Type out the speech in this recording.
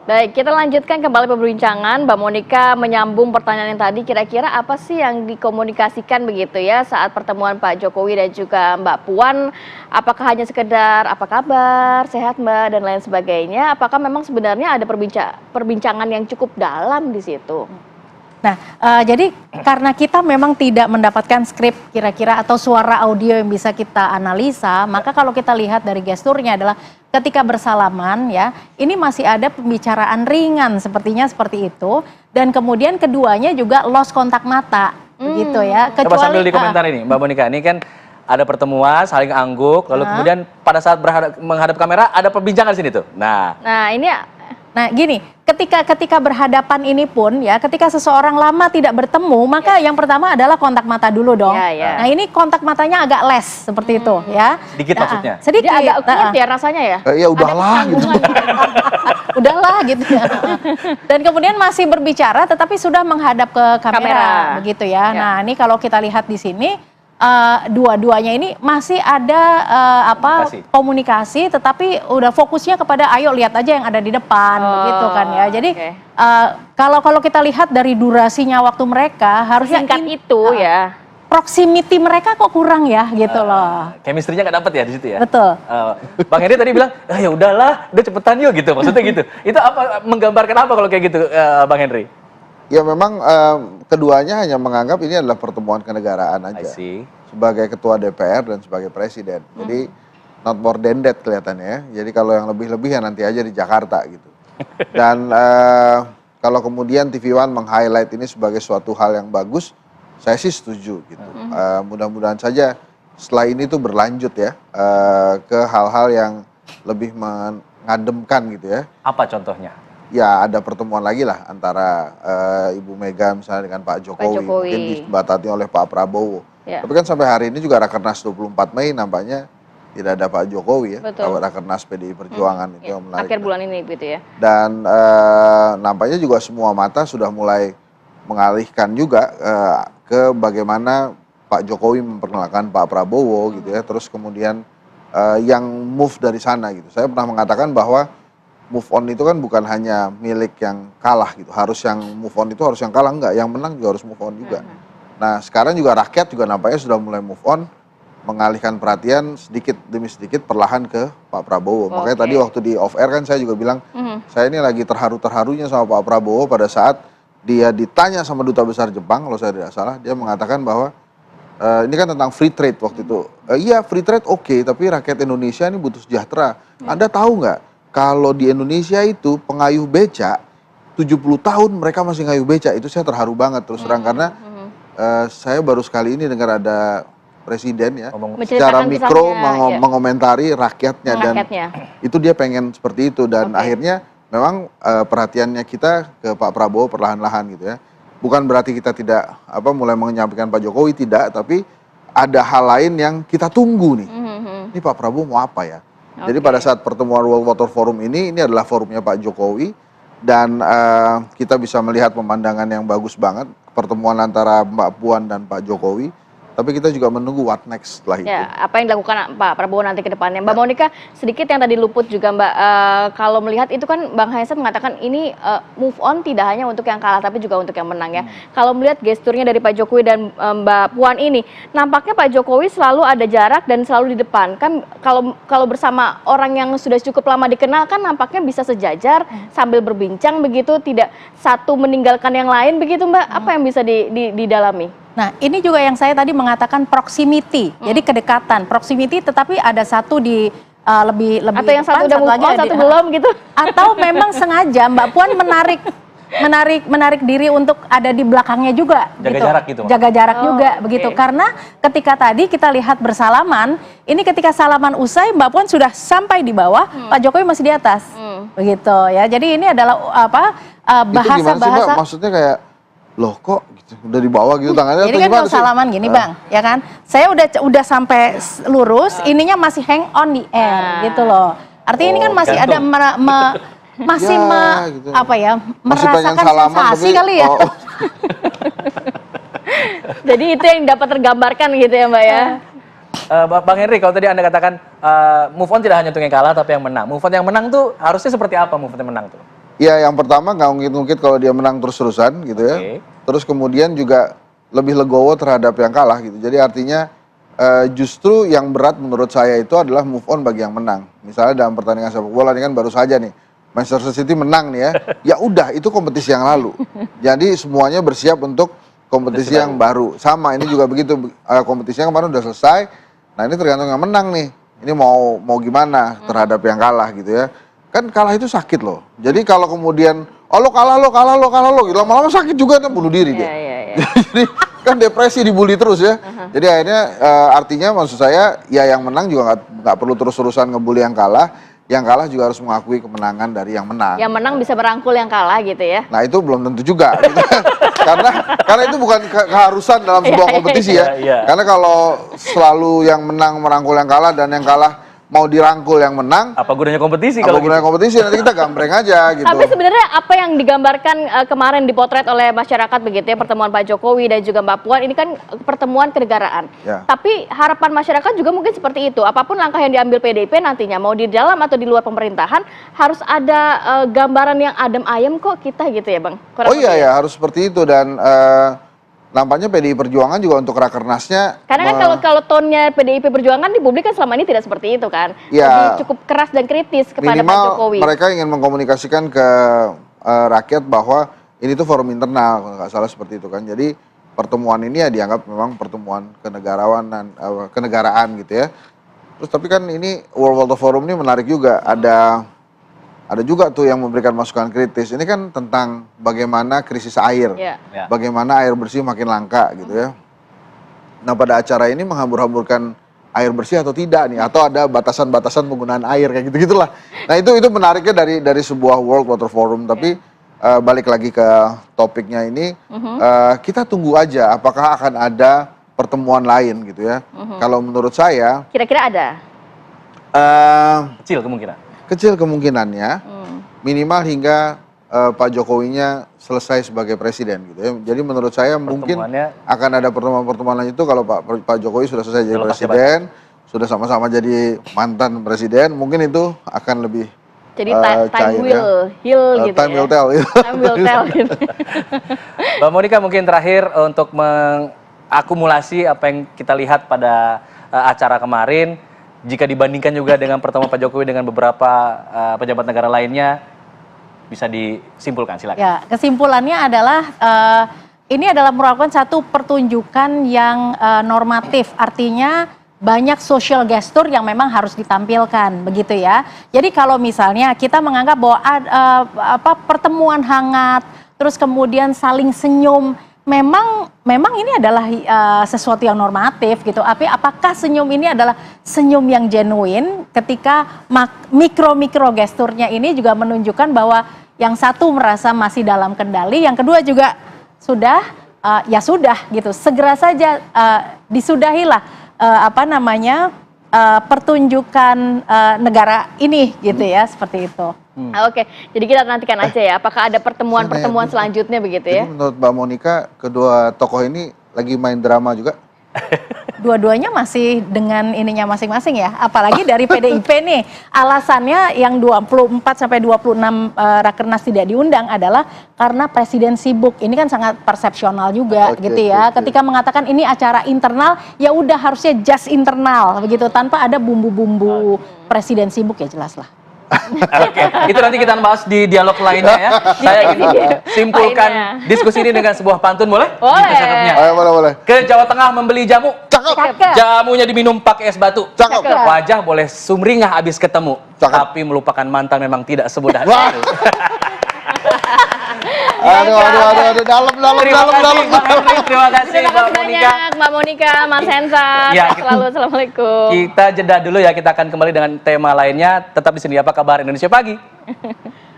Baik, kita lanjutkan kembali perbincangan. Mbak Monika menyambung pertanyaan yang tadi, kira-kira apa sih yang dikomunikasikan begitu ya saat pertemuan Pak Jokowi dan juga Mbak Puan? Apakah hanya sekedar apa kabar, sehat Mbak, dan lain sebagainya? Apakah memang sebenarnya ada perbincangan yang cukup dalam di situ? Nah, jadi karena kita memang tidak mendapatkan skrip kira-kira atau suara audio yang bisa kita analisa, maka kalau kita lihat dari gesturnya adalah ketika bersalaman ya, ini masih ada pembicaraan ringan sepertinya seperti itu, dan kemudian keduanya juga lost kontak mata, begitu ya. Coba sambil di komentar ini, Mbak Monika, ini kan ada pertemuan saling angguk, lalu kemudian pada saat menghadap kamera ada perbincangan di sini tuh. Nah gini, ketika berhadapan ini pun ya, ketika seseorang lama tidak bertemu, maka yang pertama adalah kontak mata dulu dong. Nah ini kontak matanya agak les seperti itu ya. Sedikit maksudnya? Sedikit. Jadi agak kuat ya rasanya ya? Ya udahlah gitu. Udahlah gitu ya. Dan kemudian masih berbicara tetapi sudah menghadap ke kamera. Begitu ya. Nah ini kalau kita lihat di sini, dua-duanya ini masih ada komunikasi tetapi udah fokusnya kepada ayo lihat aja yang ada di depan begitu kan ya. Jadi kalau kita lihat dari durasinya waktu mereka harusnya singkat itu ya. Proximity mereka kok kurang ya gitu loh. Chemistry-nya nggak dapet ya di situ ya. Betul. Bang Henry tadi bilang, ya udahlah, udah cepetan yuk gitu. Maksudnya gitu. Itu apa menggambarkan apa kalau kayak gitu, Bang Henry? Ya memang keduanya hanya menganggap ini adalah pertemuan kenegaraan aja. Sebagai ketua DPR dan sebagai presiden. Jadi not more than that kelihatannya ya. Jadi kalau yang lebih-lebih ya nanti aja di Jakarta gitu. Dan kalau kemudian TV One meng-highlight ini sebagai suatu hal yang bagus, saya sih setuju gitu. Mudah-mudahan saja setelah ini tuh berlanjut ya ke hal-hal yang lebih mengademkan gitu ya. Apa contohnya? Ya ada pertemuan lagi lah antara Ibu Mega misalnya dengan Pak Jokowi. Mungkin dibatasi oleh Pak Prabowo. Tapi kan sampai hari ini juga Rakernas 24 Mei nampaknya tidak ada Pak Jokowi ya. Rakernas PDI Perjuangan itu yang menarik. Akhir bulan ini gitu ya. Dan nampaknya juga semua mata sudah mulai mengalihkan juga ke bagaimana Pak Jokowi memperkenalkan Pak Prabowo gitu ya. Terus kemudian yang move dari sana gitu. Saya pernah mengatakan bahwa move on itu kan bukan hanya milik yang kalah gitu. Harus yang move on itu harus yang kalah, enggak. Yang menang juga harus move on juga. Nah sekarang juga rakyat juga nampaknya sudah mulai move on. Mengalihkan perhatian sedikit demi sedikit perlahan ke Pak Prabowo. Makanya tadi waktu di off air kan saya juga bilang, saya ini lagi terharu-terharunya sama Pak Prabowo pada saat dia ditanya sama Duta Besar Jepang, kalau saya tidak salah, dia mengatakan bahwa ini kan tentang free trade waktu itu. Iya free trade oke, tapi rakyat Indonesia ini butuh sejahtera. Anda tahu nggak? Kalau di Indonesia itu pengayuh beca 70 tahun mereka masih ngayuh beca, itu saya terharu banget terus terang karena saya baru sekali ini dengar ada presiden ya secara mikro mengomentari rakyatnya dan itu dia pengen seperti itu dan akhirnya memang perhatiannya kita ke Pak Prabowo perlahan-lahan gitu ya. Bukan berarti kita tidak mulai menyampaikan Pak Jokowi tidak, tapi ada hal lain yang kita tunggu nih. Ini Pak Prabowo mau apa ya? Jadi pada saat pertemuan World Water Forum ini adalah forumnya Pak Jokowi dan kita bisa melihat pemandangan yang bagus banget pertemuan antara Mbak Puan dan Pak Jokowi. Tapi kita juga menunggu what next setelah itu. Ya, apa yang dilakukan Pak Prabowo nanti ke depannya. Mbak Monika, sedikit yang tadi luput juga Mbak, kalau melihat itu kan Bang Haisam mengatakan ini move on tidak hanya untuk yang kalah tapi juga untuk yang menang ya. Kalau melihat gesturnya dari Pak Jokowi dan Mbak Puan ini, nampaknya Pak Jokowi selalu ada jarak dan selalu di depan. Kan kalau bersama orang yang sudah cukup lama dikenal kan nampaknya bisa sejajar sambil berbincang begitu, tidak satu meninggalkan yang lain begitu Mbak. Apa yang bisa didalami? Nah ini juga yang saya tadi mengatakan proximity, jadi kedekatan, proximity tetapi ada satu di lebih atau yang satu udah move on, satu belum gitu. Atau memang sengaja Mbak Puan menarik diri untuk ada di belakangnya juga. Jaga jarak gitu. Jaga jarak juga begitu. Karena ketika tadi kita lihat bersalaman, ini ketika salaman usai Mbak Puan sudah sampai di bawah, Pak Jokowi masih di atas. Begitu ya. Jadi ini adalah bahasa-bahasa. Maksudnya kayak loh kok gitu, udah dibawa gitu tangannya. Jadi kan kalau salaman gini Bang, ya kan? Saya udah sampai lurus, ininya masih hang on di air gitu loh. Artinya ini kan masih ada merasakan sensasi kali ya. Jadi itu yang dapat tergambarkan gitu ya Mbak ya. Bang Henry, kalau tadi Anda katakan move on tidak hanya untuk yang kalah tapi yang menang. Move on yang menang tuh harusnya seperti apa move on yang menang tuh? Ya, yang pertama nggak ngungkit-ngungkit kalau dia menang terus-terusan gitu ya. Oke. Terus kemudian juga lebih legowo terhadap yang kalah gitu. Jadi artinya justru yang berat menurut saya itu adalah move on bagi yang menang. Misalnya dalam pertandingan sepak bola ini kan baru saja nih Manchester City menang nih ya. Ya udah itu kompetisi yang lalu. Jadi semuanya bersiap untuk kompetisi yang baru. Sama ini juga begitu, kompetisi yang kemarin udah selesai. Nah ini tergantung yang menang nih. Ini mau gimana terhadap yang kalah gitu ya. Kan kalah itu sakit loh. Jadi kalau kemudian lo kalah lo gitu, lama-lama sakit juga kan bunuh diri dia. Jadi kan depresi, dibully terus ya. Jadi akhirnya artinya maksud saya ya yang menang juga nggak perlu terus-terusan ngebully yang kalah. Yang kalah juga harus mengakui kemenangan dari yang menang. Yang menang bisa merangkul yang kalah gitu ya. Nah itu belum tentu juga. Gitu. karena itu bukan keharusan dalam sebuah kompetisi ya. Karena kalau selalu yang menang merangkul yang kalah dan yang kalah mau dirangkul yang menang, Apa gunanya kompetisi apa kalau gunanya gitu? kompetisi, nanti kita gambreng aja gitu. Tapi sebenarnya apa yang digambarkan kemarin dipotret oleh masyarakat begitu ya, pertemuan Pak Jokowi dan juga Mbak Puan ini kan pertemuan kenegaraan. Ya. Tapi harapan masyarakat juga mungkin seperti itu. Apapun langkah yang diambil PDIP nantinya mau di dalam atau di luar pemerintahan harus ada gambaran yang adem ayem kok kita gitu ya, Bang. Oh iya ya, harus seperti itu dan nampaknya PDI Perjuangan juga untuk rakernasnya. Karena kan kalau tonnya PDIP Perjuangan di publik kan selama ini tidak seperti itu kan. Ya, Lebih cukup keras dan kritis kepada Pak minimal Jokowi. mereka ingin mengkomunikasikan ke rakyat bahwa ini tuh forum internal, kalau nggak salah seperti itu kan. Jadi pertemuan ini ya dianggap memang pertemuan kenegaraan gitu ya. Terus tapi kan ini World Water Forum ini menarik juga, ada juga tuh yang memberikan masukan kritis. Ini kan tentang bagaimana krisis air, Ya. bagaimana air bersih makin langka gitu ya. Nah pada acara ini menghambur-hamburkan air bersih atau tidak nih, atau ada batasan-batasan penggunaan air kayak gitu-gitulah. Nah itu menariknya dari sebuah World Water Forum. Tapi balik lagi ke topiknya ini, kita tunggu aja apakah akan ada pertemuan lain gitu ya. Kalau menurut saya, Kira-kira ada? Kecil kemungkinan. kecil kemungkinannya, minimal hingga Pak Jokowinya selesai sebagai presiden gitu ya. Jadi menurut saya mungkin Pertemuannya- akan ada pertemuan-pertemuan lain itu kalau Pak Jokowi sudah selesai jadi Lepas presiden, sudah sama-sama jadi mantan presiden, mungkin itu akan lebih Jadi cair time ya. will heal gitu Time ya. will tell. Time will tell gitu. Mbak Monica mungkin terakhir untuk mengakumulasi apa yang kita lihat pada acara kemarin, jika dibandingkan juga dengan pertemuan Pak Jokowi dengan beberapa pejabat negara lainnya, bisa disimpulkan, silakan. Ya, kesimpulannya adalah ini adalah merupakan satu pertunjukan yang normatif, artinya banyak social gesture yang memang harus ditampilkan, begitu ya. Jadi kalau misalnya kita menganggap bahwa pertemuan hangat, terus kemudian saling senyum, memang ini adalah sesuatu yang normatif gitu. Tapi apakah senyum ini adalah senyum yang genuine ketika mikro gesturnya ini juga menunjukkan bahwa yang satu merasa masih dalam kendali, yang kedua juga sudah ya sudah gitu. Segera saja disudahilah pertunjukan negara ini gitu ya, seperti itu. Oke, jadi kita nantikan aja ya apakah ada pertemuan-pertemuan selanjutnya begitu ya. Jadi menurut Mbak Monica, kedua tokoh ini lagi main drama juga? Dua-duanya masih dengan ininya masing-masing ya, apalagi dari PDIP nih, alasannya yang 24 sampai 26 rakernas tidak diundang adalah karena presiden sibuk. Ini kan sangat persepsional juga gitu ya. Ketika mengatakan ini acara internal, ya udah harusnya just internal begitu, tanpa ada bumbu-bumbu presiden sibuk, ya jelas lah. Oke, itu nanti kita bahas di dialog lainnya ya. Saya ingin simpulkan diskusi ini dengan sebuah pantun, boleh? Boleh. Gitu cakepnya. Ayo boleh. Ke Jawa Tengah membeli jamu. Cakep. Jamunya diminum pakai es batu. Cakep. Wajah boleh sumringah abis ketemu. Cakep. Tapi melupakan mantan memang tidak semudah Wah. itu. Aduh, dalam. Terima kasih Mbak Henry, terima kasih Terima Mbak kasih Monica. banyak Mbak Monica, Mas Hensa. Ya, Selalu assalamualaikum. Kita jeda dulu ya, kita akan kembali dengan tema lainnya. Tetap di sini, apa kabar Indonesia Pagi?